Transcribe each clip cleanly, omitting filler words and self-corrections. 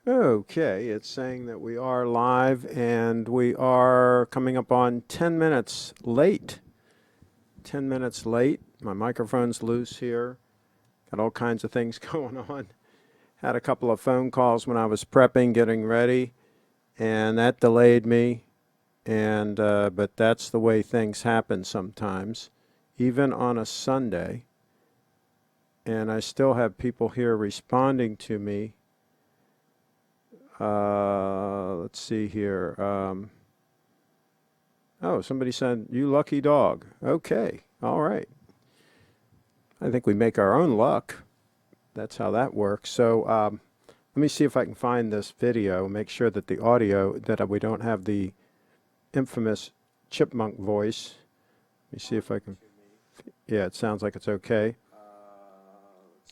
Okay, it's saying that we are live and we are coming up on 10 minutes late. 10 minutes late. My microphone's loose here. Got all kinds of things going on. Had a couple of phone calls when I was prepping, getting ready, and that delayed me. But that's the way things happen sometimes, even on a Sunday. And I still have people here responding to me. Let's see here. Oh, somebody said, "You lucky dog." Okay, all right. I think we make our own luck. That's how that works. So let me see if I can find this video, make sure that the audio, that we don't have the infamous chipmunk voice. Let me see if I can. Yeah, it sounds like it's okay.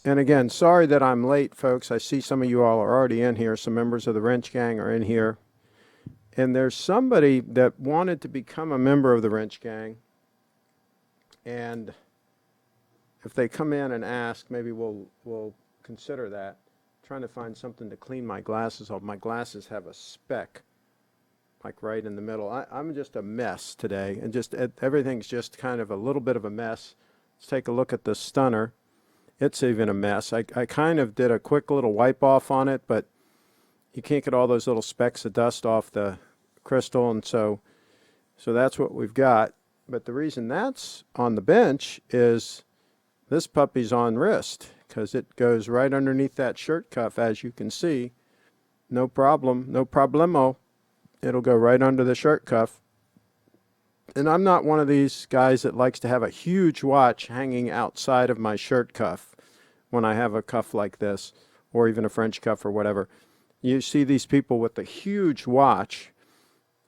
And again, sorry that I'm late, folks. I see some of you all are already in here. Some members of the Wrench Gang are in here. And there's somebody that wanted to become a member of the Wrench Gang. And if they come in and ask, maybe we'll consider that. I'm trying to find something to clean my glasses off. My glasses have a speck, like right in the middle. I'm just a mess today. And everything's just kind of a little bit of a mess. Let's take a look at the stunner. It's even a mess. I kind of did a quick little wipe off on it, but you can't get all those little specks of dust off the crystal, and so that's what we've got. But the reason that's on the bench is this puppy's on wrist, because it goes right underneath that shirt cuff, as you can see. No problem, no problemo. It'll go right under the shirt cuff. And I'm not one of these guys that likes to have a huge watch hanging outside of my shirt cuff when I have a cuff like this, or even a French cuff or whatever. You see these people with a huge watch,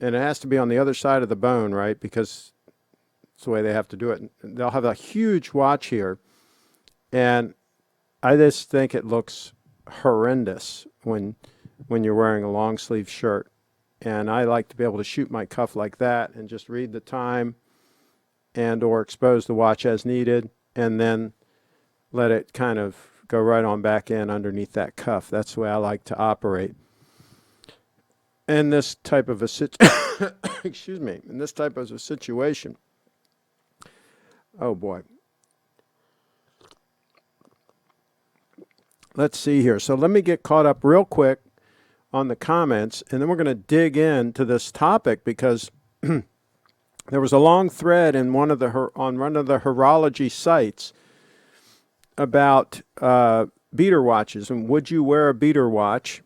and it has to be on the other side of the bone, right? Because it's the way they have to do it. They'll have a huge watch here, and I just think it looks horrendous when you're wearing a long sleeve shirt. And I like to be able to shoot my cuff like that and just read the time and or expose the watch as needed, and then let it kind of go right on back in underneath that cuff. That's the way I like to operate. In this type of a excuse me, in this type of a situation. Oh boy. Let's see here. So let me get caught up real quick on the comments, and then we're going to dig into this topic, because there was a long thread in on one of the horology sites about beater watches and would you wear a beater watch,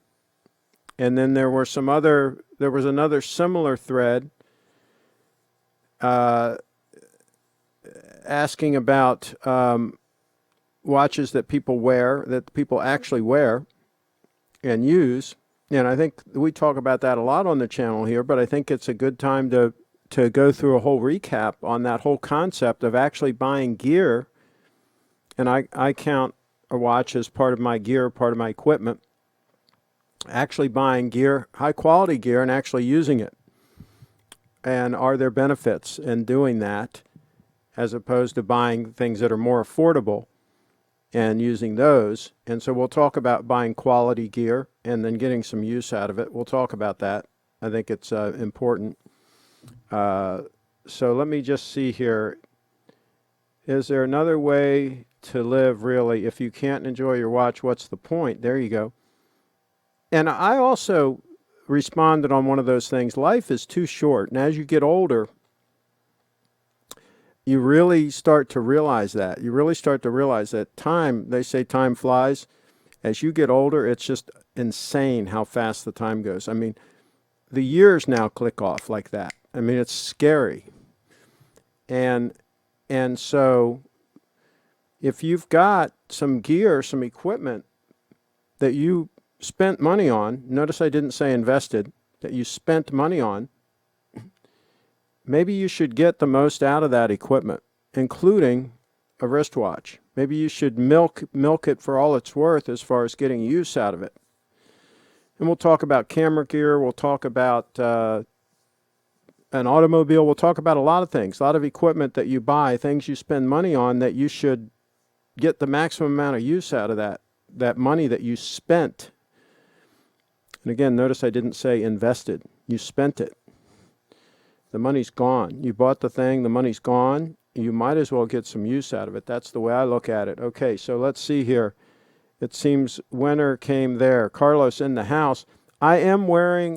and then there was another similar thread asking about watches that people actually wear and use. And I think we talk about that a lot on the channel here, but I think it's a good time to go through a whole recap on that whole concept of actually buying gear. And I count a watch as part of my gear, part of my equipment. Actually buying gear, high quality gear, and actually using it. And are there benefits in doing that, as opposed to buying things that are more affordable and using those? And so we'll talk about buying quality gear and then getting some use out of it. We'll talk about that. I think it's important. So let me just see here. Is there another way to live, really? If you can't enjoy your watch, what's the point? There you go. And I also responded on one of those things. Life is too short. And as you get older, you really start to realize that. You really start to realize that time, they say time flies. As you get older, it's just insane how fast the time goes. I mean, the years now click off like that. I mean, it's scary. And so if you've got some gear, some equipment that you spent money on, notice I didn't say invested, that you spent money on, maybe you should get the most out of that equipment, including a wristwatch. Maybe you should milk it for all it's worth as far as getting use out of it. And we'll talk about camera gear. We'll talk about an automobile. We'll talk about a lot of things, a lot of equipment that you buy, things you spend money on, that you should get the maximum amount of use out of that money that you spent. And again, notice I didn't say invested. You spent it. The money's gone. You bought the thing, the money's gone. You might as well get some use out of it. That's the way I look at it. Okay, so let's see here. It seems winter came there. Carlos in the house. I am wearing,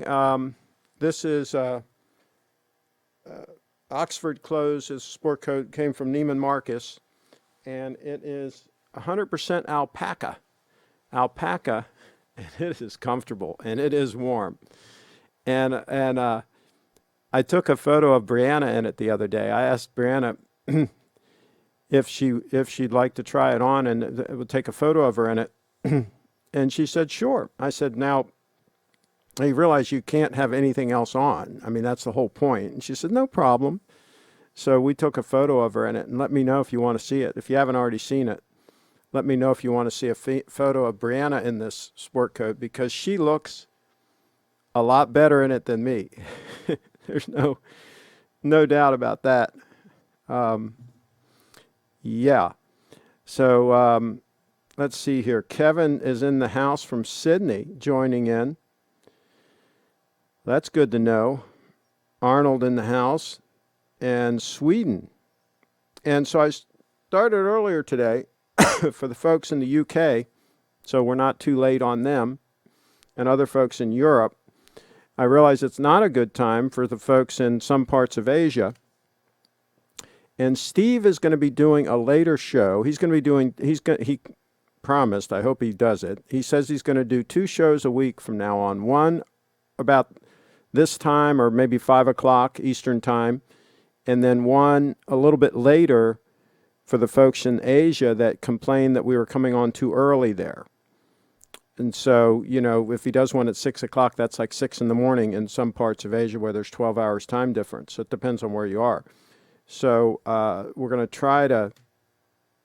this is Oxford clothes. His sport coat came from Neiman Marcus. And it is 100% alpaca. Alpaca, and it is comfortable, and it is warm. And I took a photo of Brianna in it the other day. I asked Brianna if she'd like to try it on and would take a photo of her in it. And she said, sure. I said, now, you realize you can't have anything else on. I mean, that's the whole point. And she said, no problem. So we took a photo of her in it, and let me know if you want to see it. If you haven't already seen it, let me know if you want to see a photo of Brianna in this sport coat, because she looks a lot better in it than me. There's no doubt about that. Yeah. So let's see here. Kevin is in the house from Sydney joining in. That's good to know. Arnold in the house, and Sweden. And so I started earlier today for the folks in the UK, so we're not too late on them, and other folks in Europe. I realize it's not a good time for the folks in some parts of Asia. And Steve is going to be doing a later show. He promised, I hope he does it. He says he's going to do 2 shows a week from now on. One about this time, or maybe 5 o'clock Eastern time, and then one a little bit later for the folks in Asia that complained that we were coming on too early there. And so, if he does one at 6 o'clock, that's like 6 in the morning in some parts of Asia where there's 12 hours time difference. So it depends on where you are. So we're going to try to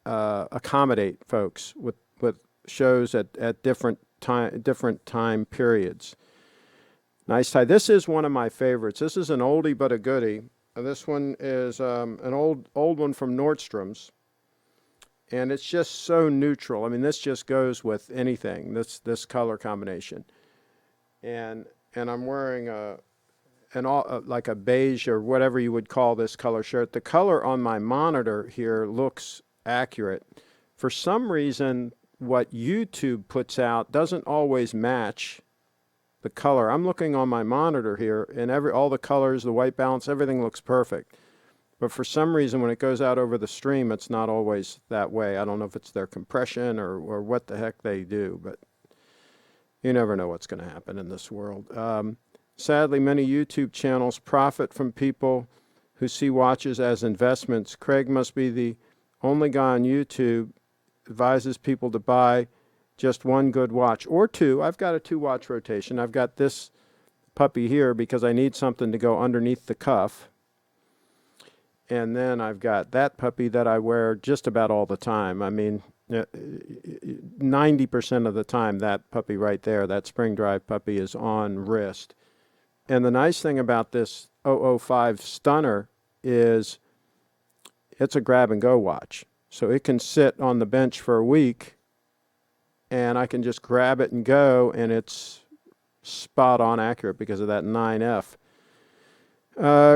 accommodate folks with shows at different time periods. Nice tie. This is one of my favorites. This is an oldie but a goodie. This one is an old one from Nordstrom's. And it's just so neutral. I mean, this just goes with anything, this color combination. And I'm wearing like a beige or whatever you would call this color shirt. The color on my monitor here looks accurate. For some reason, what YouTube puts out doesn't always match the color. I'm looking on my monitor here, and all the colors, the white balance, everything looks perfect. But for some reason, when it goes out over the stream, it's not always that way. I don't know if it's their compression or what the heck they do, but you never know what's going to happen in this world. Sadly, many YouTube channels profit from people who see watches as investments. Craig must be the only guy on YouTube advises people to buy just one good watch or 2. I've got a 2-watch rotation. I've got this puppy here because I need something to go underneath the cuff. And then I've got that puppy that I wear just about all the time. I mean, 90% of the time, that puppy right there, that spring drive puppy, is on wrist. And the nice thing about this 005 Stunner is it's a grab-and-go watch. So it can sit on the bench for a week, and I can just grab it and go, and it's spot-on accurate because of that 9F.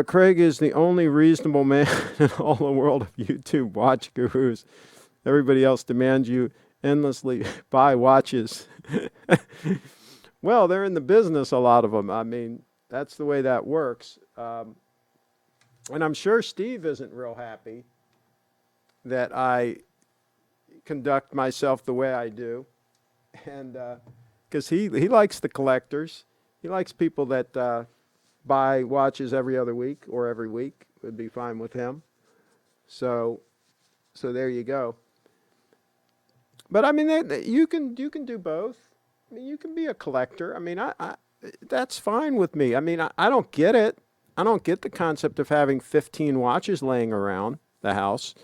Craig is the only reasonable man in all the world of YouTube watch gurus. Everybody else demands you endlessly buy watches. Well, they're in the business, a lot of them. I mean, that's the way that works. And I'm sure Steve isn't real happy that I conduct myself the way I do. And because he likes the collectors. He likes people that buy watches every other week or every week. Would be fine with him. So there you go. But I mean, you can do both. I mean, you can be a collector. I mean, I that's fine with me. I mean, I don't get it. I don't get the concept of having 15 watches laying around the house.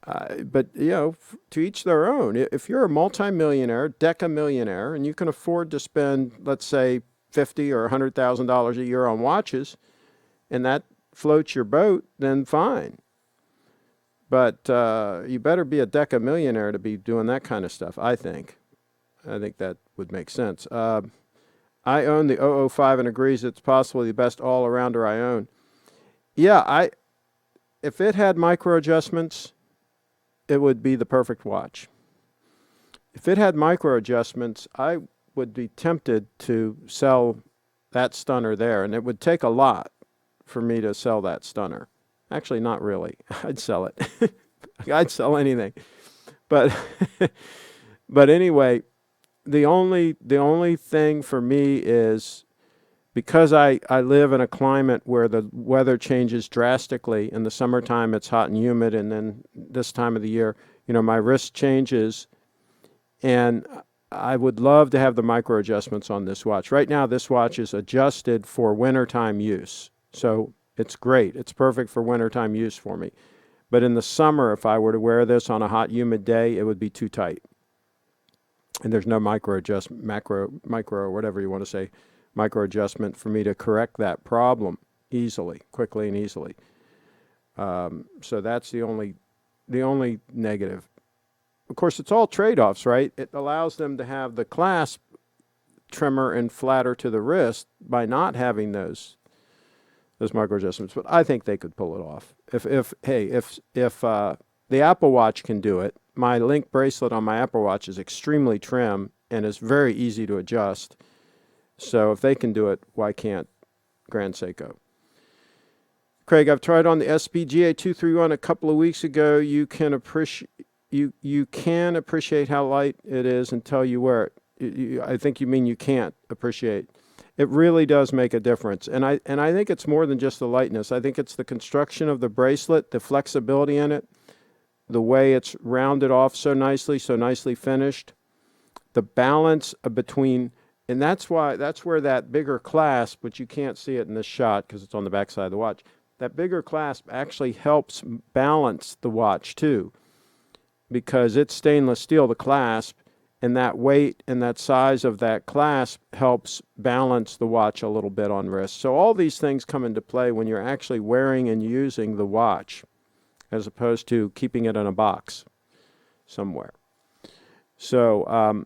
But, to each their own. If you're a multimillionaire, decamillionaire, and you can afford to spend, let's say, $50,000 or $100,000 a year on watches, and that floats your boat, then fine. But you better be a decamillionaire to be doing that kind of stuff, I think. I think that would make sense. I own the 005 and agrees it's possibly the best all-arounder I own. Yeah, if it had micro adjustments, it would be the perfect watch. If it had micro adjustments, I would be tempted to sell that stunner there, and it would take a lot for me to sell that stunner. Actually, not really. I'd sell it. I'd sell anything. But but anyway, the only thing for me is, because I live in a climate where the weather changes drastically. In the summertime, it's hot and humid, and then this time of the year, my wrist changes, and I would love to have the micro adjustments on this watch. Right now, this watch is adjusted for wintertime use, so it's great. It's perfect for wintertime use for me. But in the summer, if I were to wear this on a hot, humid day, it would be too tight. And there's no micro whatever you want to say, micro adjustment for me to correct that problem quickly and easily. So that's the only negative. Of course, it's all trade-offs, right? It allows them to have the clasp trimmer and flatter to the wrist by not having those micro adjustments. But I think they could pull it off. If the Apple Watch can do it, my link bracelet on my Apple Watch is extremely trim and is very easy to adjust. So if they can do it, why can't Grand Seiko? Craig, I've tried on the SPGA 231 a couple of weeks ago. You can appreciate how light it is until you wear it. I think you mean you can't appreciate. It really does make a difference. And I think it's more than just the lightness. I think it's the construction of the bracelet, the flexibility in it, the way it's rounded off so nicely finished, the balance between, and that's where that bigger clasp, which you can't see it in this shot because it's on the back side of the watch, that bigger clasp actually helps balance the watch too, because it's stainless steel, the clasp, and that weight and that size of that clasp helps balance the watch a little bit on wrist. So all these things come into play when you're actually wearing and using the watch, as opposed to keeping it in a box somewhere. So,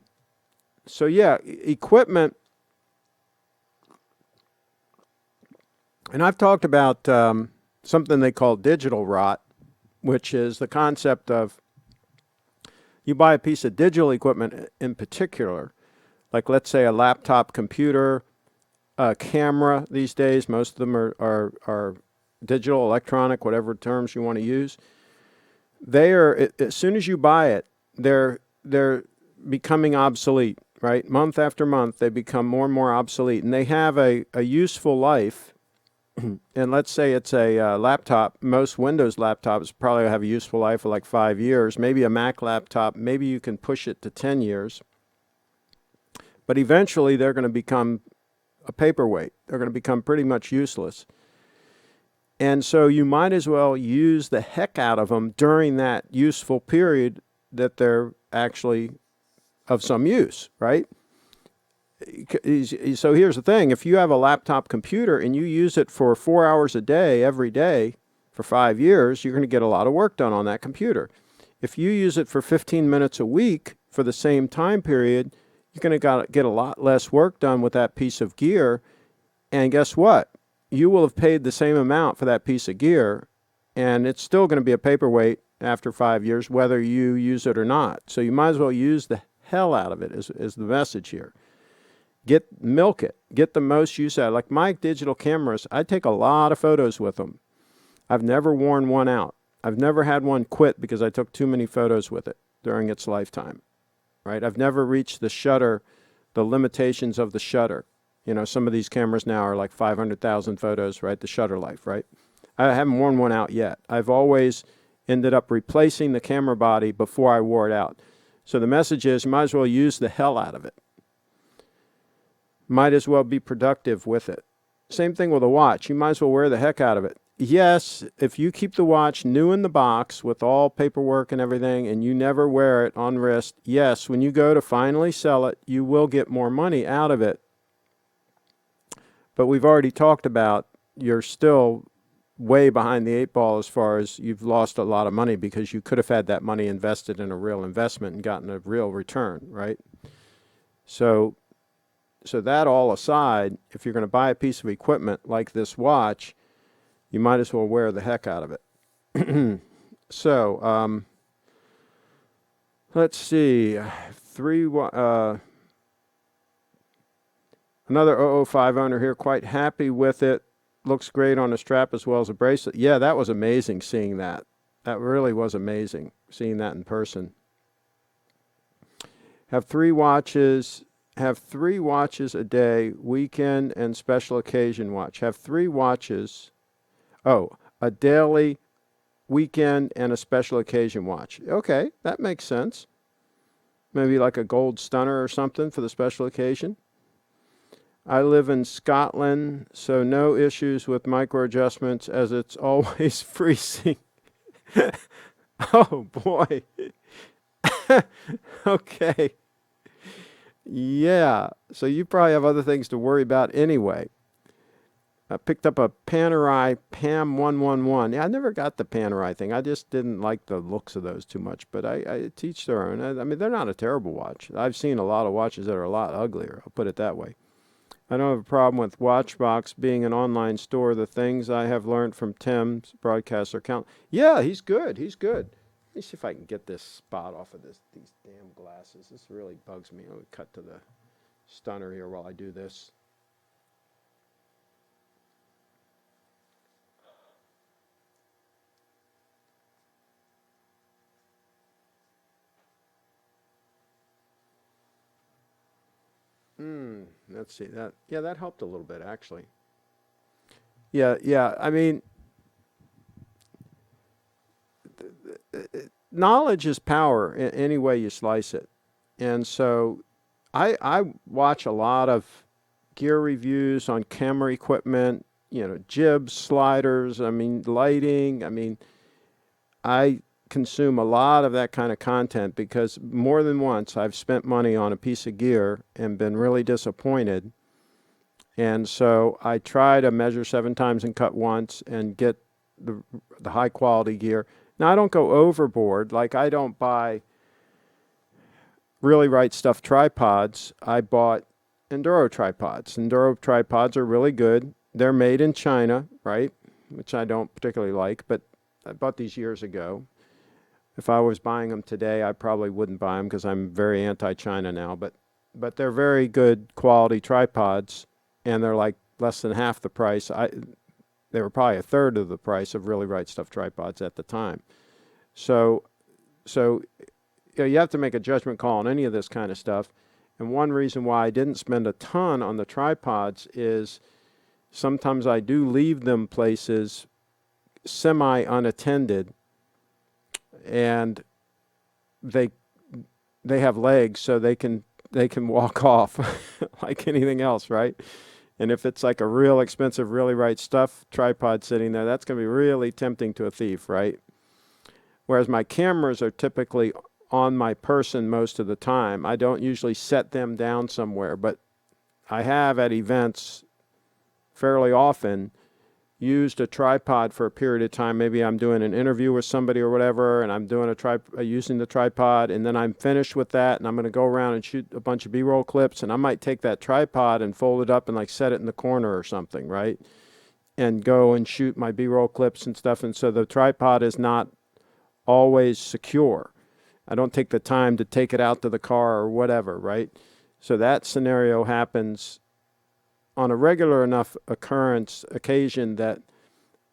yeah, equipment. And I've talked about something they call digital rot, which is the concept of you buy a piece of digital equipment in particular, like let's say a laptop computer, a camera these days. Most of them are digital, electronic, whatever terms you want to use. They are, as soon as you buy it, they're becoming obsolete, right? Month after month, they become more and more obsolete, and they have a useful life. And let's say it's a laptop. Most Windows laptops probably have a useful life of like 5 years. Maybe a Mac laptop, maybe you can push it to 10 years. But eventually, they're going to become a paperweight. They're going to become pretty much useless. And so you might as well use the heck out of them during that useful period that they're actually of some use, right? So here's the thing. If you have a laptop computer and you use it for 4 hours a day, every day, for 5 years, you're going to get a lot of work done on that computer. If you use it for 15 minutes a week for the same time period, you're going to get a lot less work done with that piece of gear. And guess what? You will have paid the same amount for that piece of gear, and it's still going to be a paperweight after 5 years, whether you use it or not. So you might as well use the hell out of it, is the message here. Milk it. Get the most use out of it. Like my digital cameras, I take a lot of photos with them. I've never worn one out. I've never had one quit because I took too many photos with it during its lifetime, right? I've never reached the shutter, the limitations of the shutter. Some of these cameras now are like 500,000 photos, right? The shutter life, right? I haven't worn one out yet. I've always ended up replacing the camera body before I wore it out. So the message is you might as well use the hell out of it. Might as well be productive with it. Same thing with a watch. You might as well wear the heck out of it. Yes, if you keep the watch new in the box with all paperwork and everything and you never wear it on wrist, yes, when you go to finally sell it, you will get more money out of it. But we've already talked about you're still way behind the 8 ball as far as you've lost a lot of money because you could have had that money invested in a real investment and gotten a real return, right? So So that all aside, if you're going to buy a piece of equipment like this watch, you might as well wear the heck out of it. So, let's see. Another 005 owner here, quite happy with it. Looks great on a strap as well as a bracelet. Yeah, that was amazing seeing that. That really was amazing seeing that in person. Have three watches a day, weekend and special occasion watch. Have three watches. Oh, a daily, weekend, and a special occasion watch. Okay, that makes sense. Maybe like a gold stunner or something for the special occasion. I live in Scotland, so no issues with micro adjustments as it's always freezing. Oh boy. Okay. Yeah, so you probably have other things to worry about anyway. I picked up a Panerai PAM 111. Yeah, I never got the Panerai thing. I just didn't like the looks of those too much, but I teach their own. I mean, they're not a terrible watch. I've seen a lot of watches that are a lot uglier, I'll put it that way. I don't have a problem with Watchbox being an online store. The things I have learned from Tim's broadcaster count. Yeah, he's good. He's good. Let me see if I can get this spot off of these damn glasses. This really bugs me. I'll cut to the stunner here while I do this. Let's see that. Yeah, that helped a little bit actually. Yeah. I mean, knowledge is power any way you slice it. And so I watch a lot of gear reviews on camera equipment, jibs, sliders, lighting. I consume a lot of that kind of content because more than once I've spent money on a piece of gear and been really disappointed. And so I try to measure 7 times and cut once and get the high quality gear. Now I don't go overboard. Like I don't buy really right stuff tripods. I bought Enduro tripods. Enduro tripods are really good. They're made in China, right? Which I don't particularly like, but I bought these years ago. If I was buying them today, I probably wouldn't buy them because I'm very anti-China now. But they're very good quality tripods, and they're like less than half the price. They were probably a third of the price of really right stuff tripods at the time. So you have to make a judgment call on any of this kind of stuff. And one reason why I didn't spend a ton on the tripods is sometimes I do leave them places semi-unattended, and they have legs so they can walk off like anything else, right? And if it's like a real expensive, really right stuff tripod sitting there, that's going to be really tempting to a thief, right? Whereas my cameras are typically on my person most of the time. I don't usually set them down somewhere, but I have at events fairly often used a tripod for a period of time. Maybe I'm doing an interview with somebody or whatever, and I'm doing using the tripod, and then I'm finished with that, and I'm going to go around and shoot a bunch of B-roll clips, and I might take that tripod and fold it up and like set it in the corner or something, right? And go and shoot my B-roll clips and stuff, and so the tripod is not always secure. I don't take the time to take it out to the car or whatever, right? So that scenario happens on a regular enough occasion that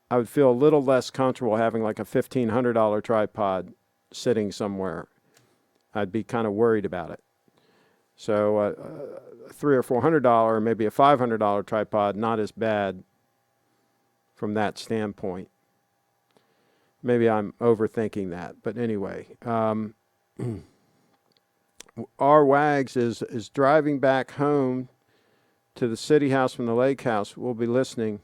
I would feel a little less comfortable having like a $1,500 tripod sitting somewhere. I'd be kind of worried about it. So a $300 or $400, maybe a $500 tripod, not as bad from that standpoint. Maybe I'm overthinking that, but anyway, our Wags is driving back home to the city house from the lake house. We'll be listening.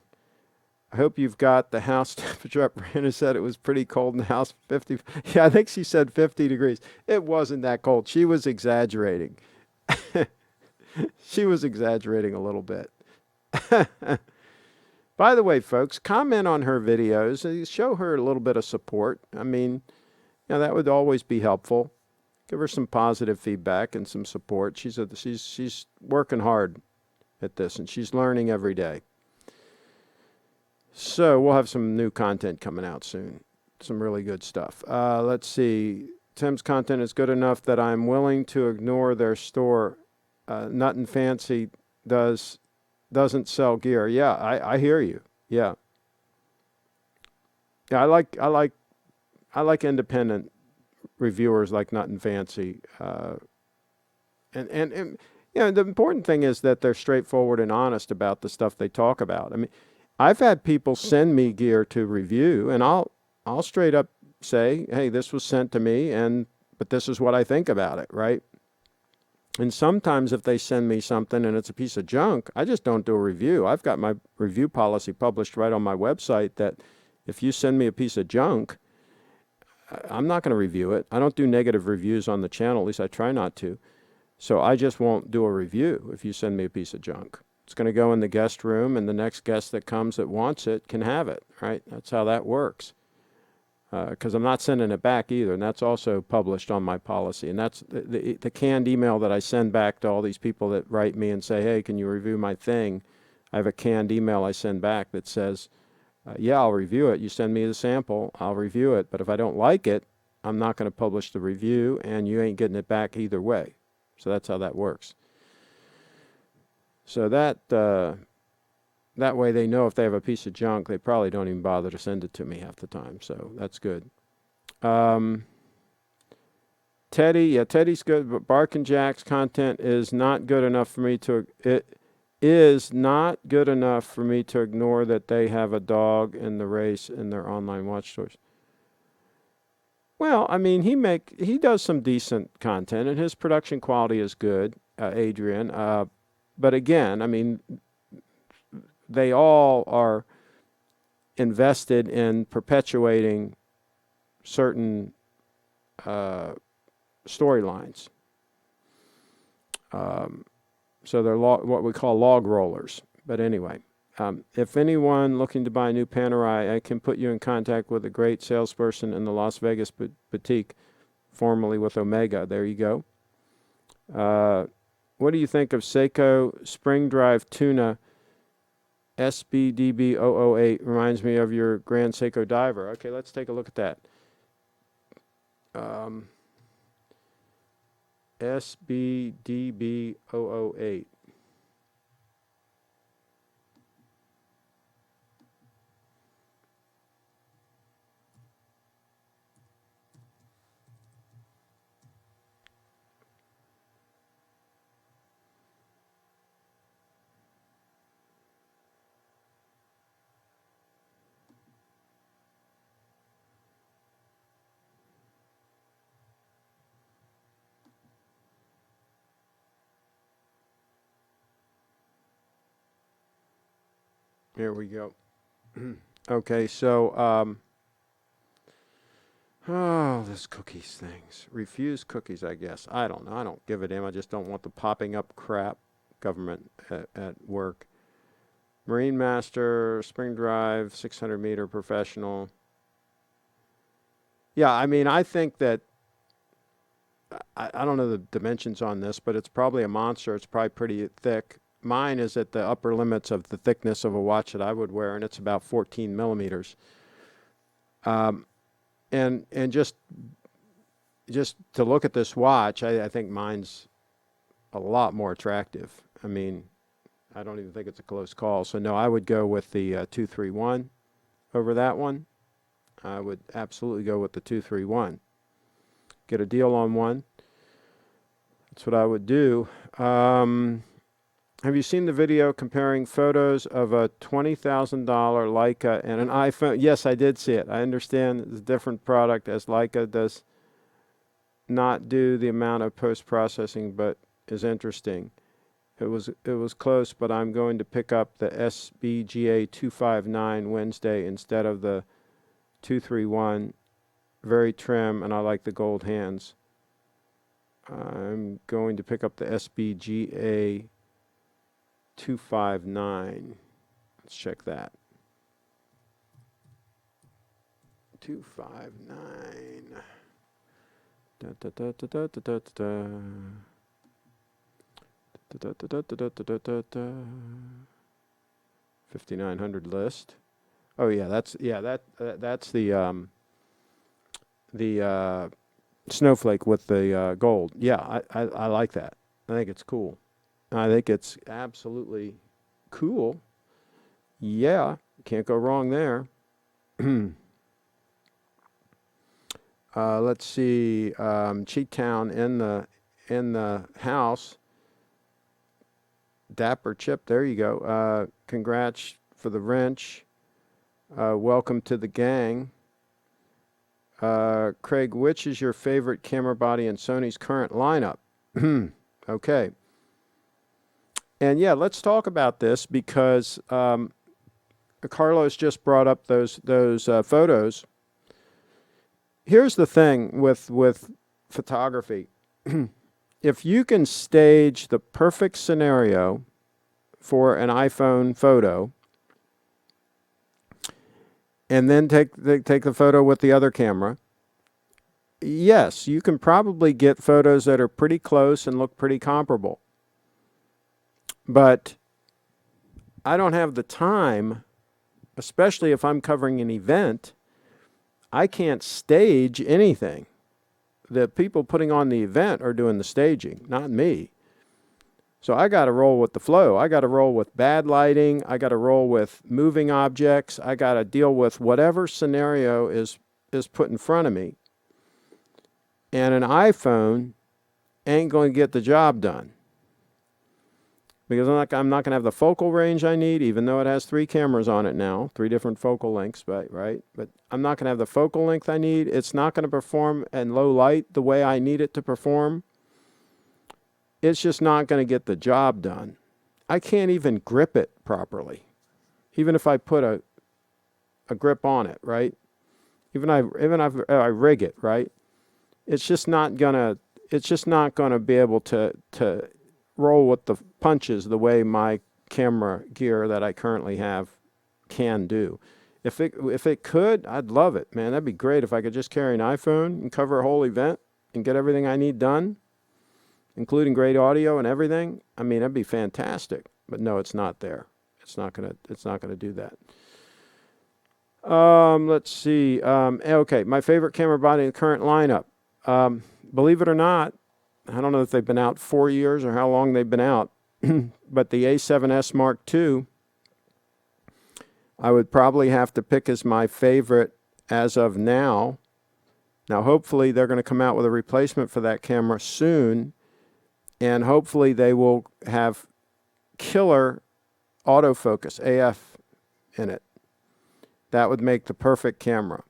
I hope you've got the house temperature up. Brandon said it was pretty cold in the house, 50. Yeah, I think she said 50 degrees. It wasn't that cold. She was exaggerating. She was exaggerating a little bit. By the way, folks, comment on her videos. Show her a little bit of support. That would always be helpful. Give her some positive feedback and some support. She's working hard at this, and she's learning every day. So we'll have some new content coming out soon. Some really good stuff. Let's see. Tim's content is good enough that I'm willing to ignore their store. Nut and Fancy doesn't sell gear. Yeah, I hear you. Yeah. Yeah, I like independent reviewers like Nut and Fancy. And you know, the important thing is that they're straightforward and honest about the stuff they talk about. I mean, I've had people send me gear to review, and I'll straight up say, hey, this was sent to me, but this is what I think about it, right? And sometimes if they send me something and it's a piece of junk, I just don't do a review. I've got my review policy published right on my website that if you send me a piece of junk, I'm not going to review it. I don't do negative reviews on the channel, at least I try not to. So I just won't do a review if you send me a piece of junk. It's going to go in the guest room, and the next guest that comes that wants it can have it, right? That's how that works. Because I'm not sending it back either, and that's also published on my policy. And that's the canned email that I send back to all these people that write me and say, hey, can you review my thing? I have a canned email I send back that says, yeah, I'll review it. You send me the sample, I'll review it. But if I don't like it, I'm not going to publish the review, and you ain't getting it back either way. So that's how that works. So that way they know if they have a piece of junk, they probably don't even bother to send it to me half the time. So that's good. Teddy's good, but Bark and Jack's content is not good enough for me to. It is not good enough for me to ignore that they have a dog in the race in their online watch stores. Well, I mean, he does some decent content, and his production quality is good, Adrian. But again, I mean, they all are invested in perpetuating certain storylines. So they're what we call log rollers. But anyway, if anyone looking to buy a new Panerai, I can put you in contact with a great salesperson in the Las Vegas boutique, formerly with Omega. There you go. What do you think of Seiko Spring Drive Tuna SBDB008? Reminds me of your Grand Seiko diver. Okay, let's take a look at that. SBDB008. Here we go. Okay, so, this cookies things. Refuse cookies, I guess. I don't know. I don't give a damn. I just don't want the popping up crap government at work. Marine Master, Spring Drive, 600 meter professional. Yeah, I mean, I think that, I don't know the dimensions on this, but it's probably a monster. It's probably pretty thick. Mine is at the upper limits of the thickness of a watch that I would wear, and it's about 14 millimeters. And just to look at this watch, I think mine's a lot more attractive. I mean, I don't even think it's a close call. So no, I would go with the 231 over that one. I would absolutely go with the 231. Get a deal on one. That's what I would do. Have you seen the video comparing photos of a $20,000 Leica and an iPhone? Yes, I did see it. I understand it's a different product, as Leica does not do the amount of post-processing, but is interesting. It was close, but I'm going to pick up the SBGA 259 Wednesday instead of the 231. Very trim, and I like the gold hands. I'm going to pick up the SBGA 259. Let's check that. 259. Da, da, da, da, da, da, da, da. $5,900 list. Oh yeah, that's the snowflake with the gold. Yeah, I like that. I think it's cool. I think it's absolutely cool. Yeah, can't go wrong there. Let's see, Cheat Town in the house. Dapper Chip, there you go. Congrats for the wrench. Welcome to the gang. Craig, which is your favorite camera body in Sony's current lineup? Okay. And yeah, let's talk about this because Carlos just brought up those photos. Here's the thing with photography. If you can stage the perfect scenario for an iPhone photo and then take the photo with the other camera, yes, you can probably get photos that are pretty close and look pretty comparable. But I don't have the time, especially if I'm covering an event. I can't stage anything. The people putting on the event are doing the staging, not me. So I got to roll with the flow. I got to roll with bad lighting. I got to roll with moving objects. I got to deal with whatever scenario is put in front of me. And an iPhone ain't going to get the job done. Because I'm not going to have the focal range I need, even though it has 3 cameras on it now, 3 different focal lengths, right? But I'm not going to have the focal length I need. It's not going to perform in low light the way I need it to perform. It's just not going to get the job done. I can't even grip it properly, even if I put a grip on it, right? Even if I rig it, right? It's just not gonna be able to roll with the punches the way my camera gear that I currently have can do. If it could, I'd love it, man. That'd be great if I could just carry an iPhone and cover a whole event and get everything I need done, including great audio and everything. I mean, that'd be fantastic. But no, it's not there. It's not gonna do that. Let's see. Okay, my favorite camera body in the current lineup. Believe it or not, I don't know if they've been out 4 years or how long they've been out, but the A7S Mark II, I would probably have to pick as my favorite as of now. Now, hopefully, they're going to come out with a replacement for that camera soon, and hopefully they will have killer autofocus, AF, in it. That would make the perfect camera.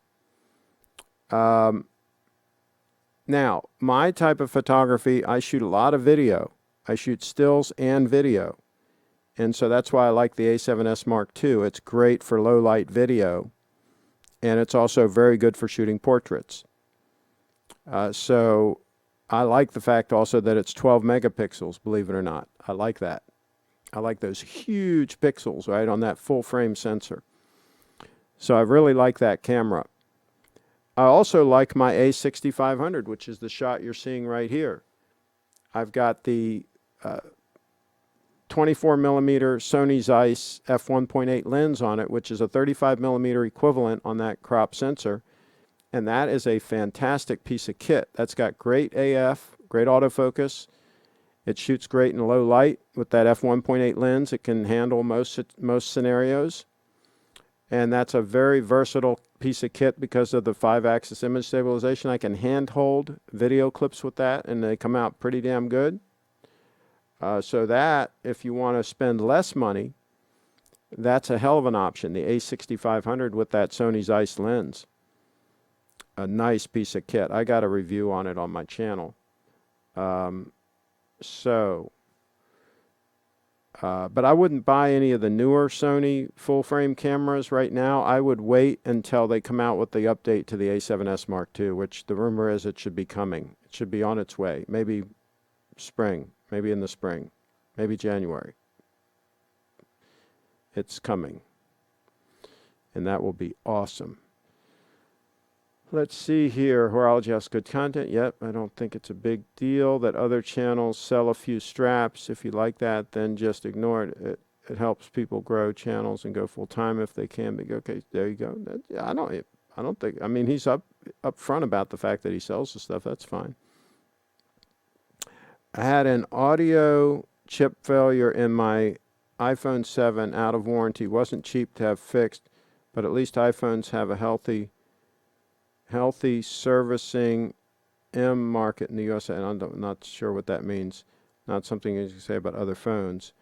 Now, my type of photography, I shoot a lot of video. I shoot stills and video. And so that's why I like the A7S Mark II. It's great for low light video. And it's also very good for shooting portraits. So I like the fact also that it's 12 megapixels, believe it or not. I like that. I like those huge pixels, right, on that full frame sensor. So I really like that camera. I also like my A6500, which is the shot you're seeing right here. I've got the 24 millimeter Sony Zeiss f1.8 lens on it, which is a 35 millimeter equivalent on that crop sensor. And that is a fantastic piece of kit. That's got great AF, great autofocus. It shoots great in low light with that f1.8 lens. It can handle most scenarios. And that's a very versatile piece of kit because of the 5-axis image stabilization. I can handhold video clips with that, and they come out pretty damn good. So that, if you want to spend less money, that's a hell of an option, the A6500 with that Sony Zeiss lens. A nice piece of kit. I got a review on it on my channel. But I wouldn't buy any of the newer Sony full-frame cameras right now. I would wait until they come out with the update to the A7S Mark II, which the rumor is it should be coming. It should be on its way. Maybe spring. Maybe in the spring. Maybe January. It's coming. And that will be awesome. Let's see here. Horology has good content. Yep, I don't think it's a big deal that other channels sell a few straps. If you like that, then just ignore it. It helps people grow channels and go full time if they can. But okay, there you go. I don't think. I mean, he's up front about the fact that he sells the stuff. That's fine. I had an audio chip failure in my iPhone 7 out of warranty. Wasn't cheap to have fixed, but at least iPhones have a healthy servicing M market in the US. And I'm not sure what that means. Not something you can say about other phones.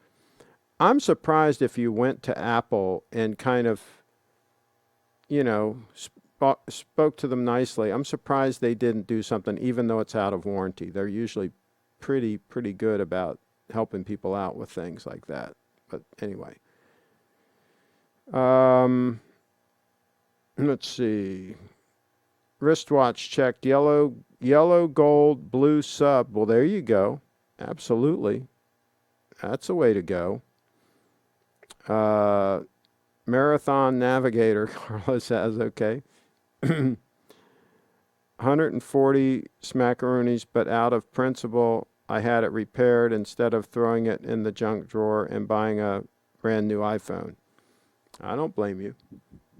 I'm surprised if you went to Apple and kind of, spoke to them nicely. I'm surprised they didn't do something, even though it's out of warranty. They're usually pretty good about helping people out with things like that. But anyway, let's see. Wristwatch checked. Yellow, gold, blue sub. Well, there you go. Absolutely. That's a way to go. Marathon Navigator, Carlos says, okay. 140 smackaroonies, but out of principle, I had it repaired instead of throwing it in the junk drawer and buying a brand new iPhone. I don't blame you.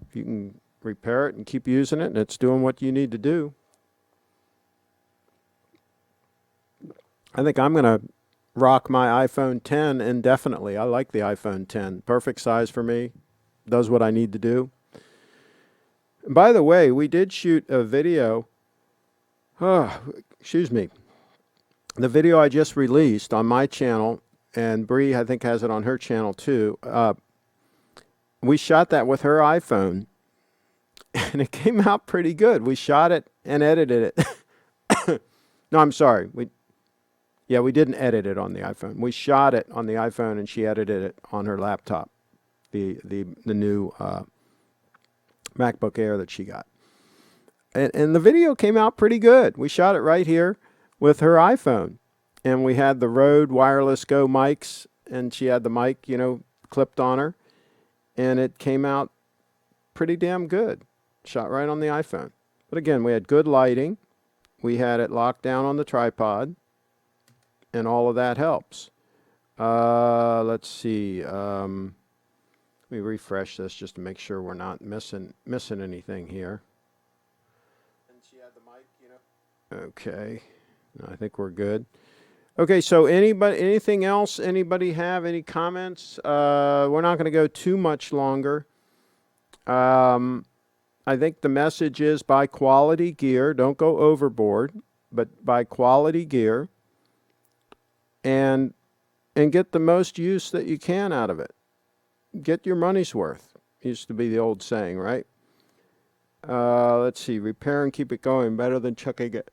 If you can repair it and keep using it and it's doing what you need to do. I think I'm going to rock my iPhone 10 indefinitely. I like the iPhone 10. Perfect size for me. Does what I need to do. And by the way, we did shoot a video. Excuse me. The video I just released on my channel, and Bree, I think, has it on her channel too. We shot that with her iPhone, and it came out pretty good. We shot it and edited it. No, I'm sorry. We didn't edit it on the iPhone. We shot it on the iPhone, and she edited it on her laptop, the new MacBook Air that she got. And the video came out pretty good. We shot it right here with her iPhone. And we had the Rode Wireless Go mics, and she had the mic, clipped on her. And it came out pretty damn good. Shot right on the iPhone. But again, we had good lighting. We had it locked down on the tripod. And all of that helps. Let's see. Let me refresh this just to make sure we're not missing anything here. And she had the mic, Okay. I think we're good. Okay, so anything else? Anybody have any comments? We're not going to go too much longer. I think the message is buy quality gear. Don't go overboard, but buy quality gear and get the most use that you can out of it. Get your money's worth. Used to be the old saying, right? Let's see. Repair and keep it going. Better than chucking it.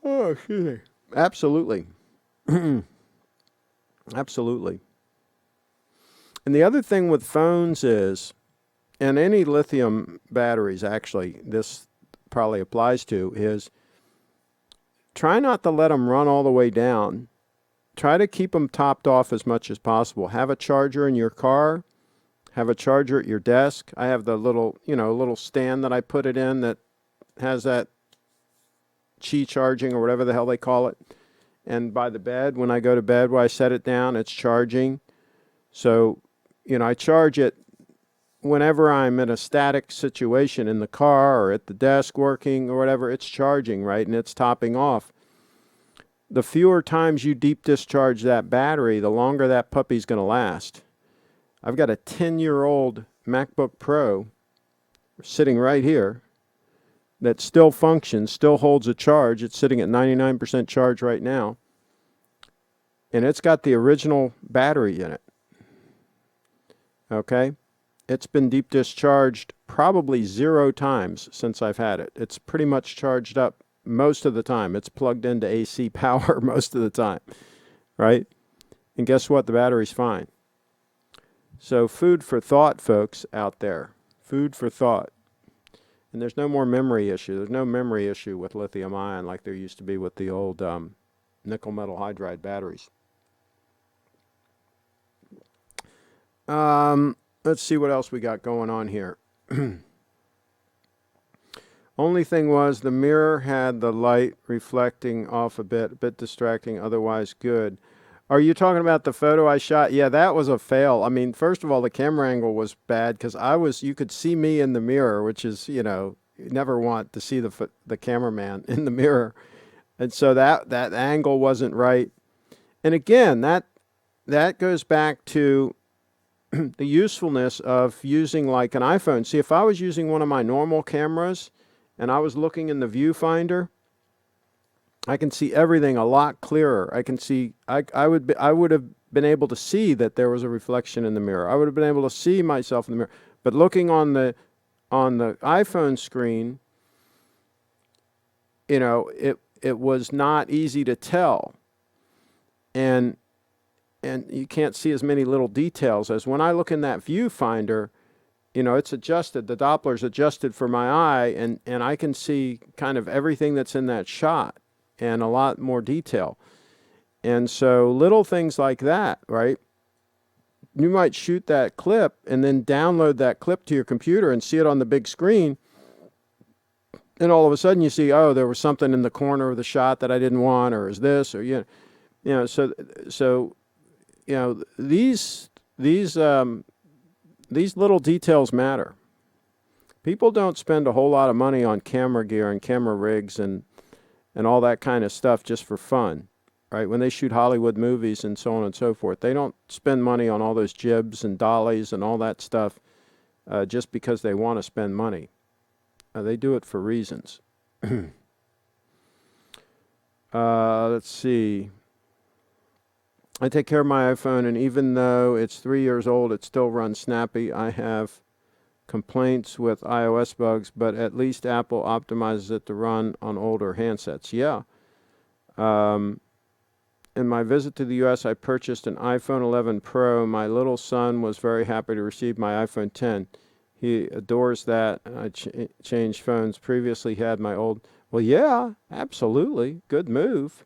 Oh, excuse me. Absolutely. Absolutely. And the other thing with phones is, and any lithium batteries, actually, this probably applies to, is try not to let them run all the way down. Try to keep them topped off as much as possible. Have a charger in your car. Have a charger at your desk. I have the little stand that I put it in that has that Qi charging or whatever the hell they call it. And by the bed, when I go to bed, where I set it down, it's charging. So, I charge it whenever I'm in a static situation in the car or at the desk working or whatever, it's charging, right? And it's topping off. The fewer times you deep discharge that battery, the longer that puppy's going to last. I've got a 10-year-old MacBook Pro sitting right here that still functions, still holds a charge. It's sitting at 99% charge right now. And it's got the original battery in it. Okay? It's been deep discharged probably 0 times since I've had it. It's pretty much charged up most of the time. It's plugged into AC power most of the time, right? And guess what? The battery's fine. So food for thought, folks, out there. Food for thought. And there's no more memory issue. There's no memory issue with lithium ion like there used to be with the old nickel metal hydride batteries. Let's see what else we got going on here. Only thing was the mirror had the light reflecting off a bit distracting, otherwise good. Are you talking about the photo I shot? Yeah, that was a fail. I mean, first of all, the camera angle was bad because you could see me in the mirror, which is, you never want to see the cameraman in the mirror. And so that angle wasn't right. And again, that goes back to the usefulness of using like an iPhone. See, if I was using one of my normal cameras and I was looking in the viewfinder, I can see everything a lot clearer. I can see, I would have been able to see that there was a reflection in the mirror. I would have been able to see myself in the mirror. But looking on the iPhone screen, it was not easy to tell. And you can't see as many little details as when I look in that viewfinder. It's adjusted. The Doppler's adjusted for my eye, and I can see kind of everything that's in that shot and a lot more detail. And so little things like that, right? You might shoot that clip and then download that clip to your computer and see it on the big screen. And all of a sudden you see, oh, there was something in the corner of the shot that I didn't want, or is this, or so these little details matter. People don't spend a whole lot of money on camera gear and camera rigs and all that kind of stuff just for fun, right? When they shoot Hollywood movies and so on and so forth, they don't spend money on all those jibs and dollies and all that stuff just because they want to spend money. They do it for reasons. Let's see. I take care of my iPhone, and even though it's 3 years old, it still runs snappy. I have complaints with iOS bugs, but at least Apple optimizes it to run on older handsets. Yeah. In my visit to the U.S., I purchased an iPhone 11 Pro. My little son was very happy to receive my iPhone 10. He adores that. I changed phones. Previously had my old. Well, yeah, absolutely. Good move.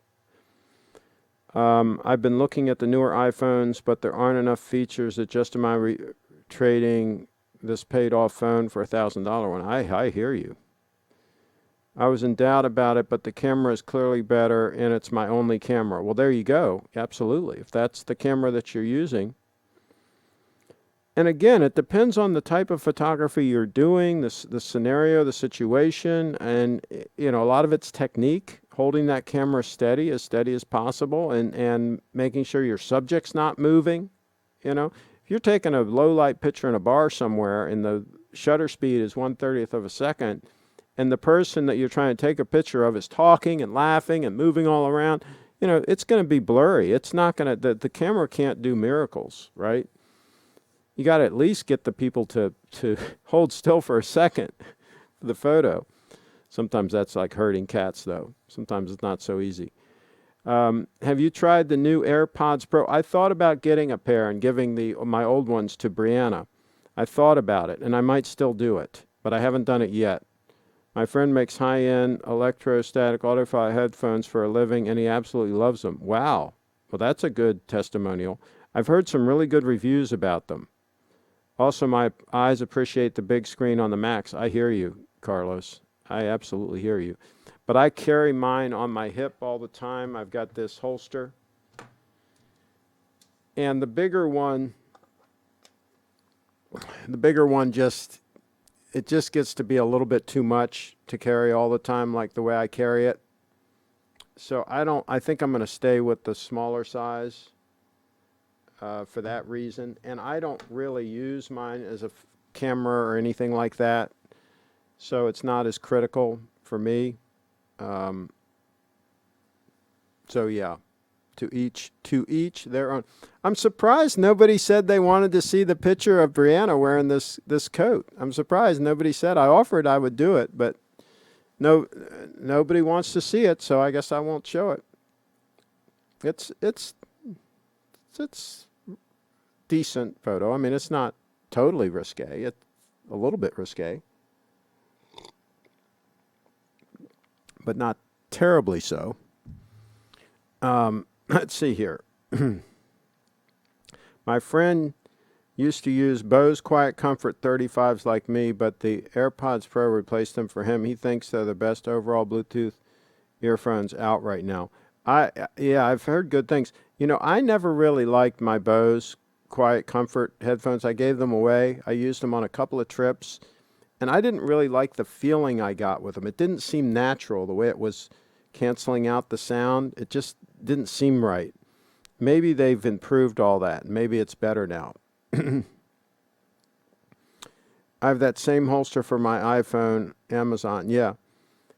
I've been looking at the newer iPhones, but there aren't enough features that justify trading this paid-off phone for $1,000 one. I hear you. I was in doubt about it, but the camera is clearly better, and it's my only camera. Well, there you go. Absolutely. If that's the camera that you're using. And again, it depends on the type of photography you're doing, the scenario, the situation, and a lot of it's technique, holding that camera steady as possible, and making sure your subject's not moving. If you're taking a low light picture in a bar somewhere and the shutter speed is 1/30th of a second, and the person that you're trying to take a picture of is talking and laughing and moving all around, it's going to be blurry. It's not going to, the camera can't do miracles, right? You got to at least get the people to hold still for a second for the photo. Sometimes that's like herding cats, though. Sometimes it's not so easy. Have you tried the new AirPods Pro? I thought about getting a pair and giving my old ones to Brianna. I thought about it, and I might still do it, but I haven't done it yet. My friend makes high-end electrostatic audiophile headphones for a living, and he absolutely loves them. Wow. Well, that's a good testimonial. I've heard some really good reviews about them. Also, my eyes appreciate the big screen on the Macs. I hear you, Carlos. I absolutely hear you. But I carry mine on my hip all the time. I've got this holster. And the bigger one just gets to be a little bit too much to carry all the time, like the way I carry it. So I think I'm going to stay with the smaller size for that reason. And I don't really use mine as a camera or anything like that. So it's not as critical for me. So yeah, to each their own. I'm surprised nobody said they wanted to see the picture of Brianna wearing this coat. I'm surprised nobody said. I offered I would do it, but nobody wants to see it, so I guess I won't show it. It's decent photo. I mean, it's not totally risque. It's a little bit risque, but not terribly so. Let's see here. My friend Used to use Bose Quiet Comfort 35s like me, but the AirPods Pro replaced them for him. He thinks they're the best overall Bluetooth earphones out right now. Yeah, I've heard good things. You know, I never really liked my Bose Quiet Comfort headphones. I gave them away. I used them on a couple of trips, and I didn't really like the feeling I got with them. It didn't seem natural the way it was canceling out the sound. It just didn't seem right. Maybe they've improved all that. Maybe it's better now. I have that same holster for my iPhone, Amazon. Yeah.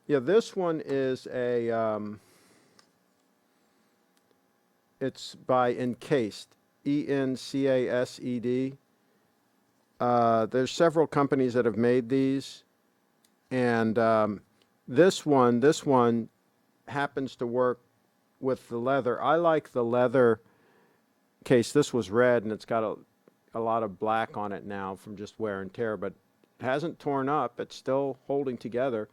Yeah, this one is it's by Encased, Encased. There's several companies that have made these, and this one happens to work with the leather. I like the leather case. This was red, and it's got a lot of black on it now from just wear and tear, but it hasn't torn up. It's still holding together.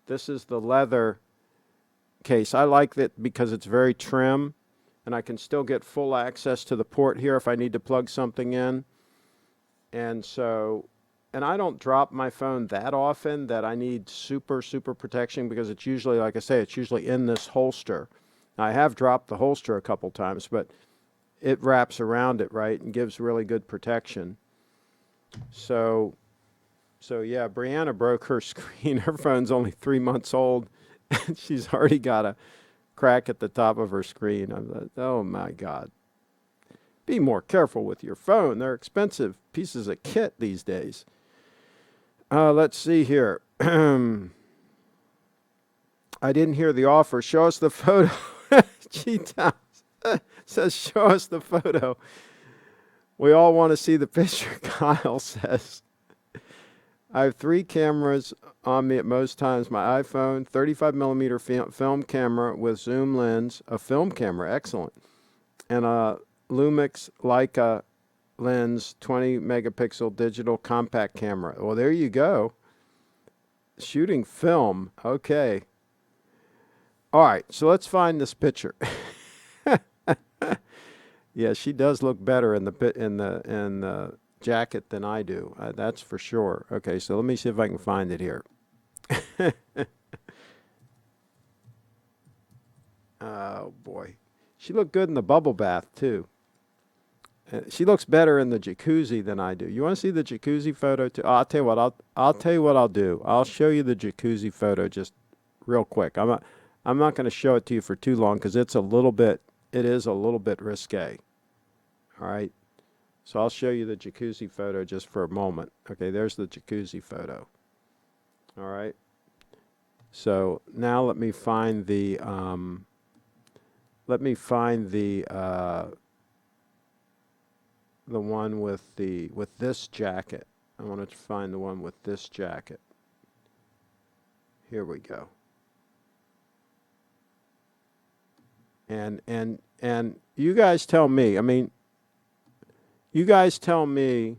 This is the leather case. I like it because it's very trim, and I can still get full access to the port here if I need to plug something in. And I don't drop my phone that often that I need super protection, because it's usually, like I say, it's usually in this holster. I have dropped the holster a couple times, but it wraps around it, right, and gives really good protection. So yeah, Brianna broke her screen. Her phone's only 3 months old, and she's already got a crack at the top of her screen. I'm like, oh my God. Be more careful with your phone. They're expensive pieces of kit these days. Let's see here. I didn't hear the offer. Show us the photo. G-Town says, show us the photo. We all want to see the picture, Kyle says. I have 3 cameras on me at most times. My iPhone, 35 millimeter film camera with zoom lens, a film camera, excellent, and a Lumix Leica lens, 20 megapixel digital compact camera. Well, there you go. Shooting film. Okay. All right, so let's find this picture. Yeah, she does look better in the jacket than I do. That's for sure. Okay, so let me see if I can find it here. Oh boy, she looked good in the bubble bath too. She looks better in the jacuzzi than I do. You want to see the jacuzzi photo too? Oh, I'll tell you what. I'll tell you what I'll do. I'll show you the jacuzzi photo just real quick. I'm not going to show it to you for too long because it is a little bit risque. All right. So I'll show you the jacuzzi photo just for a moment. Okay, there's the jacuzzi photo. All right. So now let me find the one with this jacket. I want to find the one with this jacket. Here we go. And you guys tell me. I mean, you guys tell me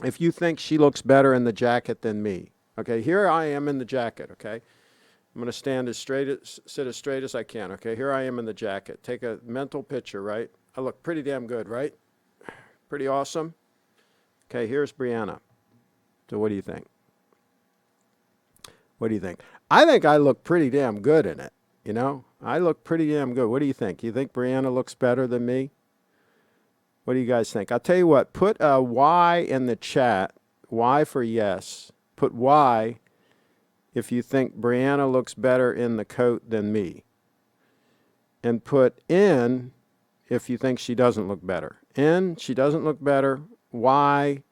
if you think she looks better in the jacket than me. Okay, here I am in the jacket, okay? I'm going to sit as straight as I can, okay? Here I am in the jacket. Take a mental picture, right? I look pretty damn good, right? Pretty awesome. Okay, here's Brianna. So what do you think? What do you think? I think I look pretty damn good in it, you know? I look pretty damn good. What do you think? You think Brianna looks better than me? What do you guys think? I'll tell you what, put a Y in the chat. Y for yes. Put Y if you think Brianna looks better in the coat than me. And put N if you think she doesn't look better. N, she doesn't look better. Y,